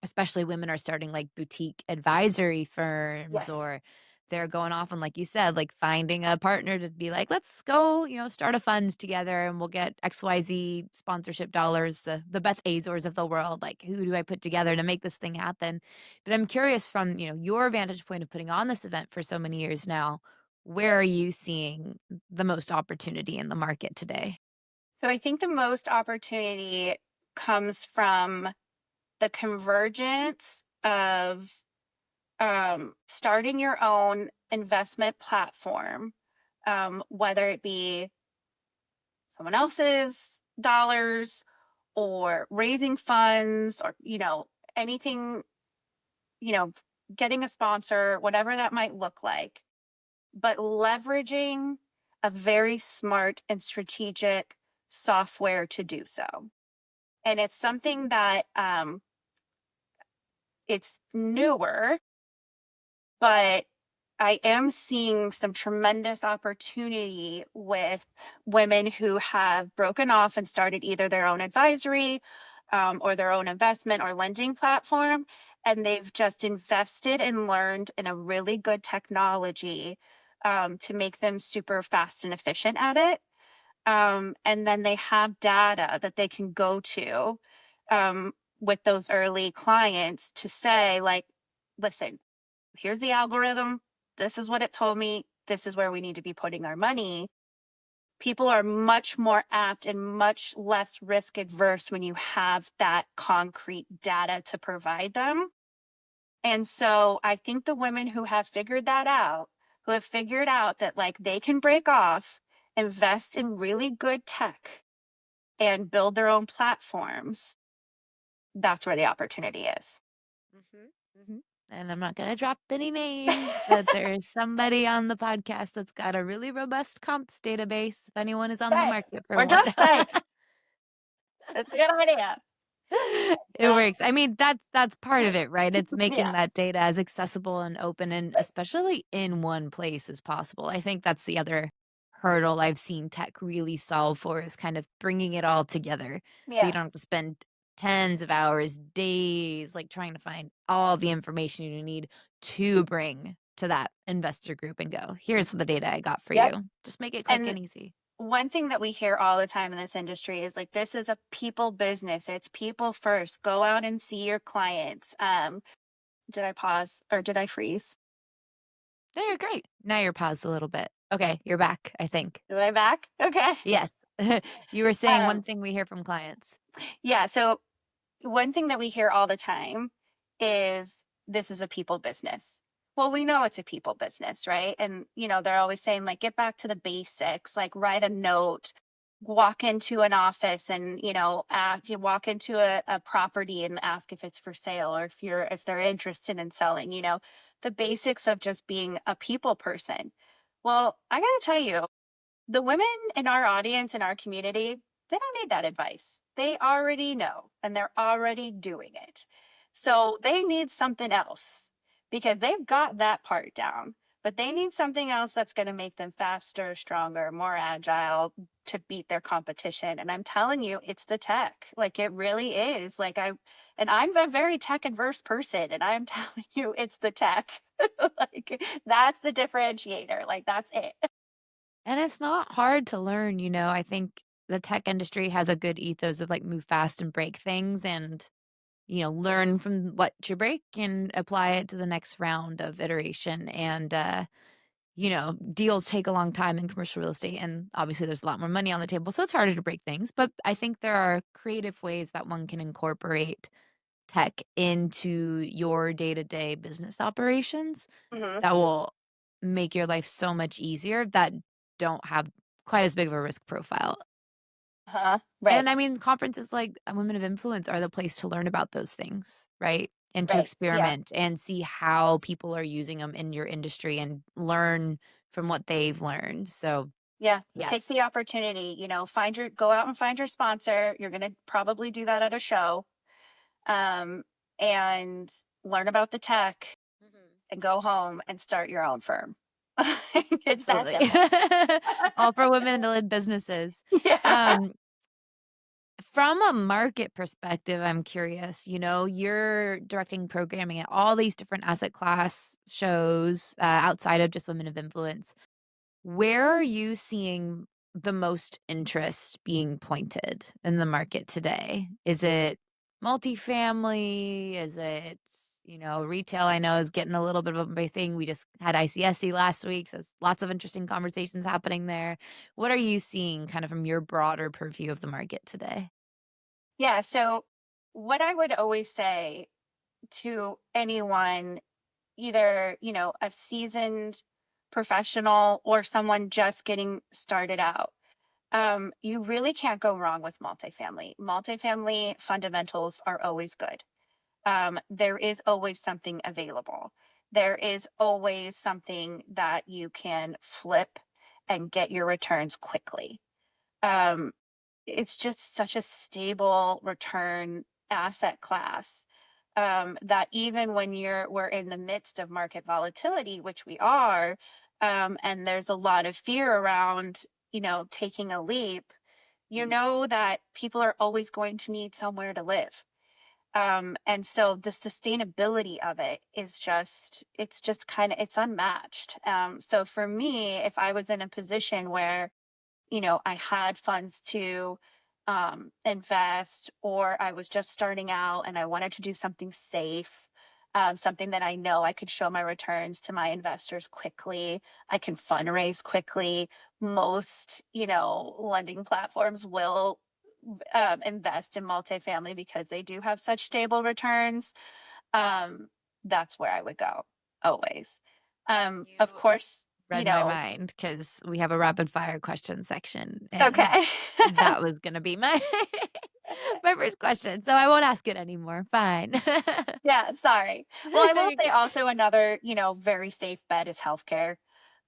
especially women are starting like boutique advisory firms, Yes. or they're going off and, like you said, like finding a partner to be like, let's go, start a fund together and we'll get XYZ sponsorship dollars, the Beth Azors of the world. Like, who do I put together to make this thing happen? But I'm curious from, your vantage point of putting on this event for so many years now, where are you seeing the most opportunity in the market today? So I think the most opportunity comes from the convergence of starting your own investment platform, whether it be someone else's dollars or raising funds or, you know, anything, you know, getting a sponsor, whatever that might look like, but leveraging a very smart and strategic software to do so. And it's something that it's newer, but I am seeing some tremendous opportunity with women who have broken off and started either their own advisory or their own investment or lending platform. And they've just invested and learned in a really good technology to make them super fast and efficient at it. And then they have data that they can go to with those early clients to say, like, listen, here's the algorithm. This is what it told me. This is where we need to be putting our money. People are much more apt and much less risk adverse when you have that concrete data to provide them. And so I think the women who have figured that out, who have figured out that like they can break off, invest in really good tech, and build their own platforms, that's where the opportunity is. Mhm, mhm. And I'm not gonna drop any names, but there is somebody on the podcast that's got a really robust comps database if anyone is on the Say, market for or one. just say, it's a good idea. It works. I mean, that's part of it, right? It's making Yeah. that data as accessible and open and especially in one place as possible. I think that's the other hurdle I've seen tech really solve for is kind of bringing it all together so you Yeah. don't have to spend tens of hours, days, like, trying to find all the information you need to bring to that investor group and go, "Here's the data I got for Yep. you." Just make it quick And and easy. one thing that we hear all the time in this industry is like, this is a people business. It's people first. Go out and see your clients. Did I pause or did I freeze? No, you're great. Now you're paused a little bit. Okay, you're back, I think. Am I back? Okay. Yes. You were saying one Um, thing we hear from clients. yeah. So one thing that we hear all the time is this is a people business. Well, we know it's a people business, right? And, they're always saying, like, get back to the basics, like, write a note, walk into an office and, you walk into a property and ask if it's for sale or if they're interested in selling, the basics of just being a people person. Well, I got to tell you, the women in our audience, in our community, they don't need that advice. They already know and they're already doing it. So they need something else because they've got that part down, but they need something else that's going to make them faster, stronger, more agile to beat their competition. And I'm telling you, it's the tech. Like it really is. And I'm a very tech adverse person, and I'm telling you, it's the tech. Like that's the differentiator. Like that's it. And it's not hard to learn, I think the tech industry has a good ethos of, like, move fast and break things and, learn from what you break and apply it to the next round of iteration, and, deals take a long time in commercial real estate, and obviously there's a lot more money on the table, so it's harder to break things, but I think there are creative ways that one can incorporate tech into your day-to-day business operations Mhm. that will make your life so much easier that don't have quite as big of a risk profile. Uh-huh. Right. And I mean, conferences like Women of Influence are the place to learn about those things, right? And to Right. Yeah. experiment and see how people are using them in your industry and learn from what they've learned. So, Yeah. Take the yes, opportunity, go out and find your sponsor. You're going to probably do that at a show. Um, and learn about the tech Mhm. and go home and start your own firm. It's that Absolutely. simple. All for women-led businesses. Yeah. Um, From a market perspective, I'm curious, you're directing programming at all these different asset class shows, outside of just Women of Influence. Where are you seeing the most interest being pointed in the market today? Is it multifamily? Is it, retail? I know is getting a little bit of a big thing. We just had ICSC last week, so there's lots of interesting conversations happening there. What are you seeing kind of from your broader purview of the market today? Yeah. So, what I would always say to anyone, either, a seasoned professional or someone just getting started out, you really can't go wrong with multifamily. Multifamily fundamentals are always good. There is always something available. There is always something that you can flip and get your returns quickly. Um, it's just such a stable return asset class, that even when we're in the midst of market volatility, which we are, and there's a lot of fear around, taking a leap, you know that people are always going to need somewhere to live. And so the sustainability of it is it's just kind of, it's unmatched. So for me, if I was in a position where, I had funds to invest, or I was just starting out and I wanted to do something safe, something that I know I could show my returns to my investors quickly. I can fundraise quickly. Most, lending platforms will invest in multifamily because they do have such stable returns. Um, that's where I would go always. Of You course, read my mind because we have a rapid fire question section, and okay. that was gonna be my my first question, so I won't ask it anymore. Fine. Yeah, sorry. Well, I No, will you're say good. also another, very safe bet is healthcare.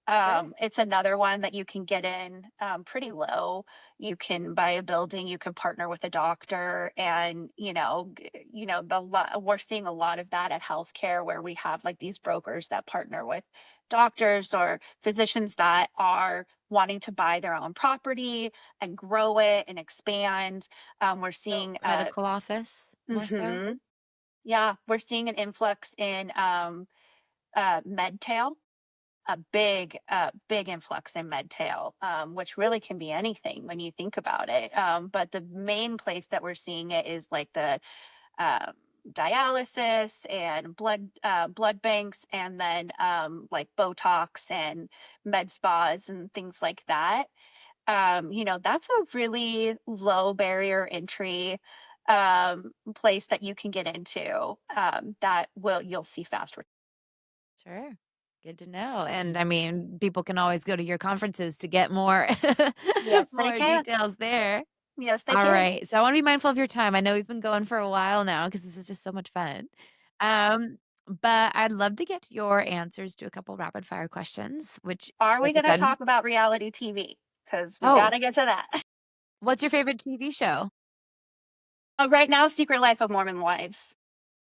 Sure. It's another one that you can get in pretty low. You can buy a building, you can partner with a doctor, and we're seeing a lot of that at healthcare, where we have like these brokers that partner with doctors or physicians that are wanting to buy their own property and grow it and expand. We're So seeing, medical office more so? mhm, yeah, we're seeing an influx in medtail, a big influx in medtail, which really can be anything when you think about it. But the main place that we're seeing it is like the um, dialysis and blood banks, and then like Botox and med spas and things like that. That's a really low barrier entry place that you can get into, that will you'll see fast. Sure. Good to know. And I mean, people can always go to your conferences to get more Yes, they more can. details there. Yes, they All can. right. So I want to be mindful of your time. I know we've been going for a while now because this is just so much fun. Um, but I'd love to get to your answers to a couple rapid fire questions, which, Are we like I gonna said, talk about reality TV? Because we oh, gotta get to that. what's your favorite TV show? Right now, Secret Life of Mormon Wives.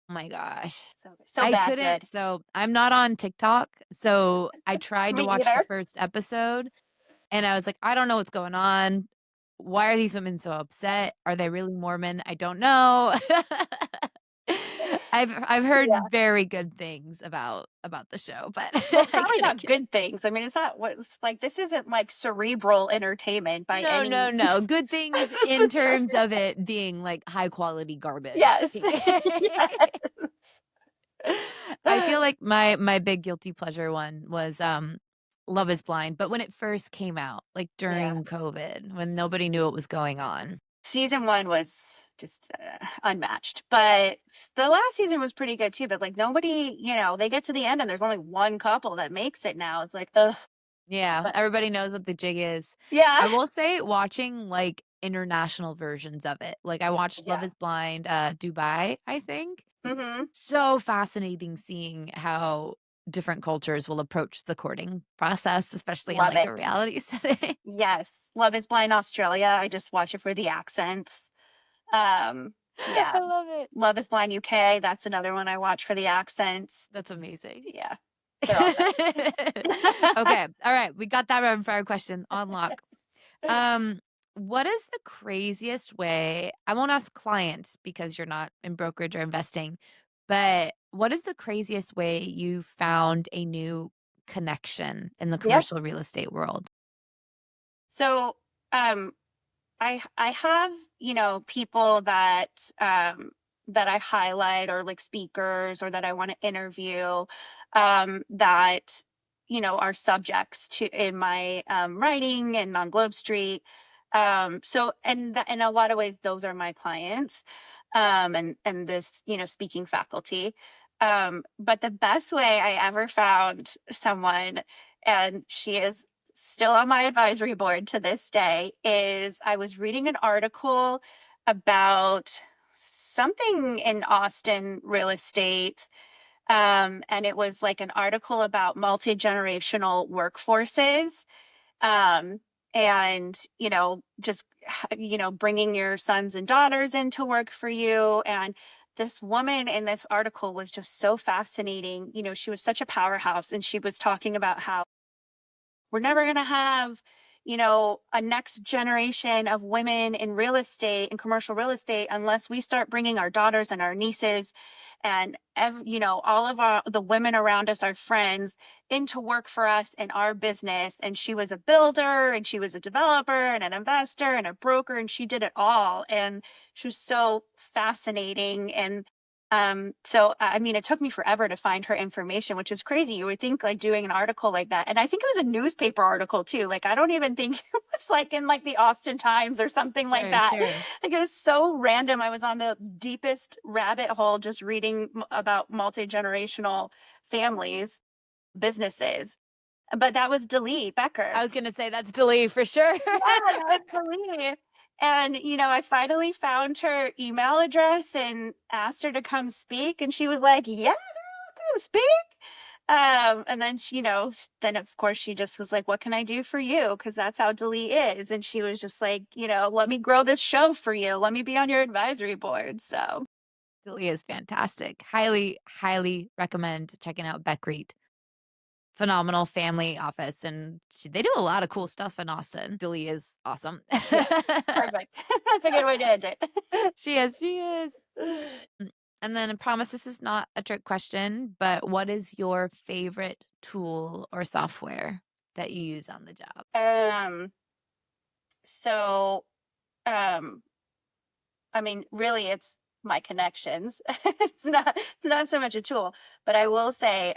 Oh my gosh. So I bad good. couldn't. So I'm not on TikTok. So I tried to Me watch the either. first episode and I was like, I don't know what's going on. Why are these women so upset? Are they really Mormon? I don't know. I've heard Yeah. very good things about the show, but Well, I probably couldn't not get good things. I mean, it's not what's like this isn't like cerebral entertainment by no, no, any. no. Good things This in is terms of it being like high quality garbage. yes. Yes. I feel like my big guilty pleasure one was Love Is Blind, but when it first came out, like Yeah. during COVID, when nobody knew what was going on. Season 1 was just, unmatched, but the last season was pretty good too, but, like, nobody they get to the end and there's only one couple that makes it now. It's like, ugh, Yeah, but everybody knows what the jig is. yeah. I will say watching, like, international versions of it, like, I watched Love Yeah. Is Blind, Dubai, I think. Mhm. So fascinating seeing how different cultures will approach the courting process, especially in, Love like, a it. reality setting. Yes. Love Is Blind Australia, I just watch it for the accents. Um, I yeah. love it. Love Is Blind UK, that's another one I watch for the accents. That's amazing. Yeah. They're all good. Okay, alright, we got that rapid fire question on lock. Um, what is the craziest way I won't ask clients because you're not in brokerage or investing, but what is the craziest way you found a new connection in the Yeah. commercial real estate world? So, um, I have, people that I highlight, or like speakers, or that I want to interview, that are subjects to in my writing and on Globe Street. So and in a lot of ways those are my clients, and this speaking faculty. But the best way I ever found someone, and she is still on my advisory board to this day, is I was reading an article about something in Austin real estate. And it was like an article about multi-generational workforces. Um, and, just, bringing your sons and daughters into work for you. And this woman in this article was just so fascinating. She was such a powerhouse, and she was talking about how we're never going to have a next generation of women in real estate and commercial real estate unless we start bringing our daughters and our nieces and all of the women around us, our friends, into work for us in our business. And she was a builder, and she was a developer and an investor and a broker, and she did it all, and she was so fascinating. And so I mean, it took me forever to find her information, which is crazy. You would think like doing an article like that. And I think it was a newspaper article too. Like I don't even think it was like in like the Austin Times or something like Sure, that. sure. Like it was so random. I was on the deepest rabbit hole just reading about multi-generational families, businesses. But that was Delee I Becker. was gonna say that's Delee for sure. Yeah, that was Delee. And, I finally found her email address and asked her to come speak. And she was like, yeah, girl, come speak. And then she, then of course she just was like, "What can I do for you?" Because that's how Dali is. And she was just like, "Let me grow this show for you. Let me be on your advisory board." So Delia is fantastic. Highly, highly recommend checking out Beck Reed. Phenomenal family office, and they do a lot of cool stuff in Austin. Delia is awesome. yeah, perfect. That's a good way to end it. She is. And then I promise this is not a trick question, but what is your favorite tool or software that you use on the job? Um, so um I mean, really, it's my connections. It's not so much a tool, but I will say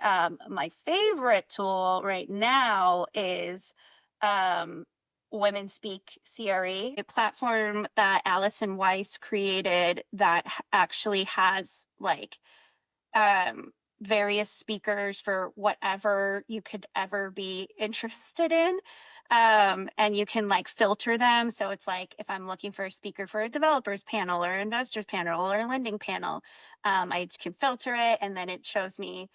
my favorite tool right now is um, Women Speak CRE, a platform that Allison Weiss created that actually has like um, various speakers for whatever you could ever be interested in. And you can like filter them. So it's like if I'm looking for a speaker for a developers panel or investors panel or a lending panel, I can filter it and then it shows me,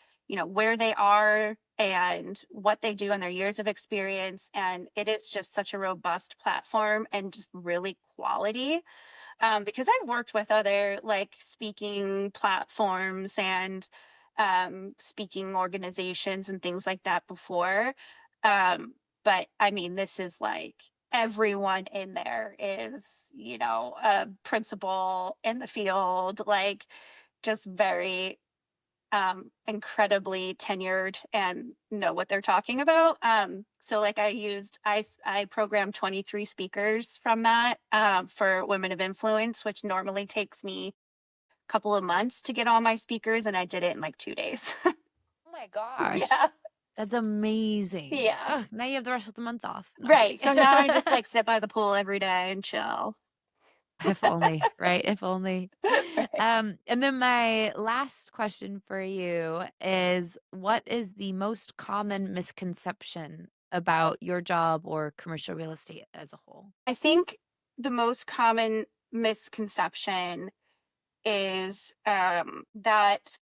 where they are and what they do and their years of experience. And it is just such a robust platform and just really quality because I've worked with other like speaking platforms and speaking organizations and things like that before. But I mean, this is like everyone in there is, a principal in the field, like just very incredibly tenured and know what they're talking about. So like I programmed 23 speakers from that for women of influence, which normally takes me a couple of months to get all my speakers, and I did it in like 2 days. Oh my gosh. Yeah. That's amazing. Yeah. Oh, now you have the rest of the month off. No, I'm Right. kidding. So now I just like sit by the pool every day and chill. If only, right? If only. Right. And then my last question for you is what is the most common misconception about your job or commercial real estate as a whole? I think the most common misconception is that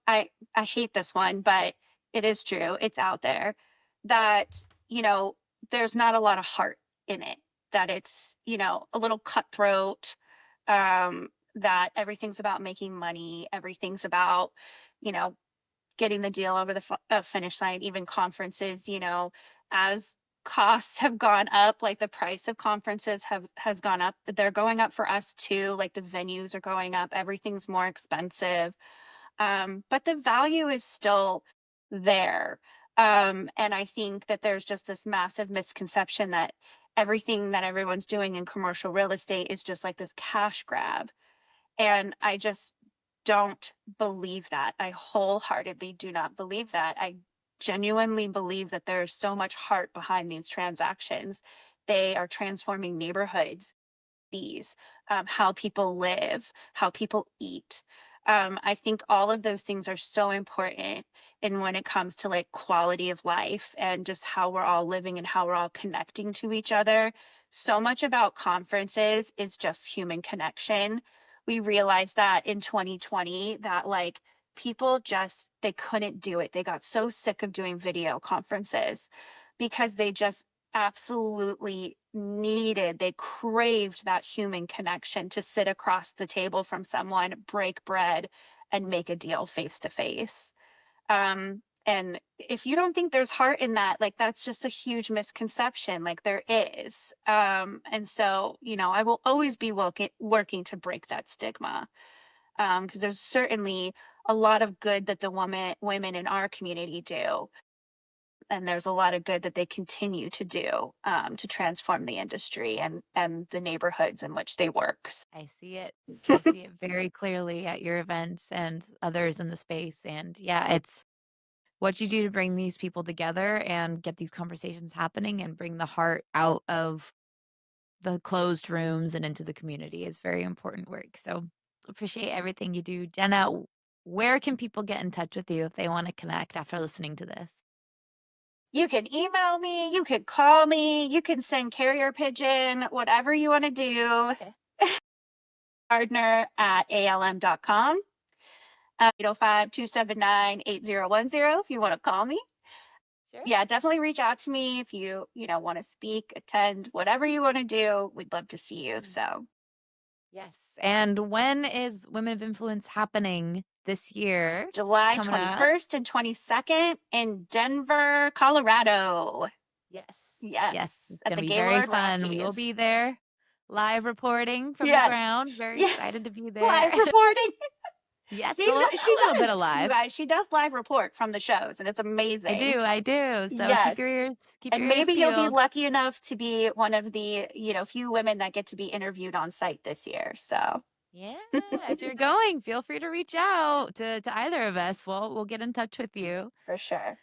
I hate this one, but it is true. It's out there that, there's not a lot of heart in it, that it's, a little cutthroat, that everything's about making money, everything's about, you know, getting the deal over the finish line, even conferences, as costs have gone up, like the price of conferences has gone up, they're going up for us too, like the venues are going up, everything's more expensive, but the value is still there. And I think that there's just this massive misconception that everything that everyone's doing in commercial real estate is just like this cash grab. And I just don't believe that. I wholeheartedly do not believe that. I genuinely believe that there's so much heart behind these transactions. They are transforming neighborhoods, these, how people live, how people eat. I think all of those things are so important. And when it comes to like quality of life and just how we're all living and how we're all connecting to each other, so much about conferences is just human connection. We realized that in 2020 that like people just they couldn't do it. They got so sick of doing video conferences because they just absolutely needed, they craved that human connection to sit across the table from someone, break bread, and make a deal face to face. And if you don't think there's heart in that, like that's just a huge misconception. Like there is. And so, I will always be working to break that stigma. Because there's certainly a lot of good that the women in our community do, and there's a lot of good that they continue to do to transform the industry and the neighborhoods in which they work. I see it. I see it very clearly at your events and others in the space. And yeah, it's what you do to bring these people together and get these conversations happening and bring the heart out of the closed rooms and into the community is very important work. So appreciate everything you do. Jenna, where can people get in touch with you if they want to connect after listening to this? You can email me, you can call me, you can send carrier pigeon, whatever you want to do. Okay. Gardner at alm.com. 805-279-8010 if you want to call me. Sure. Yeah, definitely reach out to me if you want to speak, attend, whatever you want to do. We'd love to see you. Mm. So, Yes. And when is Women of Influence happening this year? It's July coming up. 21st and 22nd in Denver, Colorado. Yes. Yes. Yes, It's at going to the be very Gaylord fun. We will Rockies. be there live reporting from the Yes. ground. Very Yeah. excited to be there. Live reporting. Yes. She A she little bit of does, you live. guys. She does live report from the shows, and it's I amazing. do. I do. So Yes. keep And your ears maybe you'll be peeled. lucky enough to be one of the, few women that get to be interviewed on site this year. So, Yeah, if you're going, feel free to reach out to either of us. We'll get in touch with you. for sure.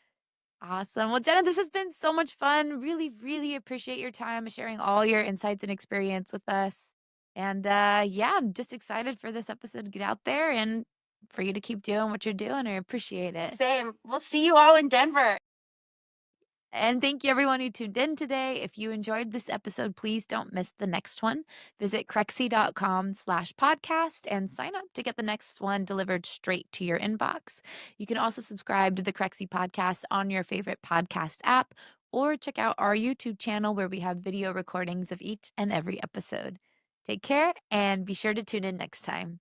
Awesome. Well, Jenna, this has been so much fun. Really, really appreciate your time sharing all your insights and experience with us. And yeah, I'm just excited for this episode to get out there and for you to keep doing what you're doing. I appreciate it. Same. We'll see you all in Denver. And thank you everyone who tuned in today. If you enjoyed this episode, please don't miss the next one. Visit crexi.com/podcast and sign up to get the next one delivered straight to your inbox. You can also subscribe to the Crexi Podcast on your favorite podcast app or check out our YouTube channel where we have video recordings of each and every episode. Take care and be sure to tune in next time.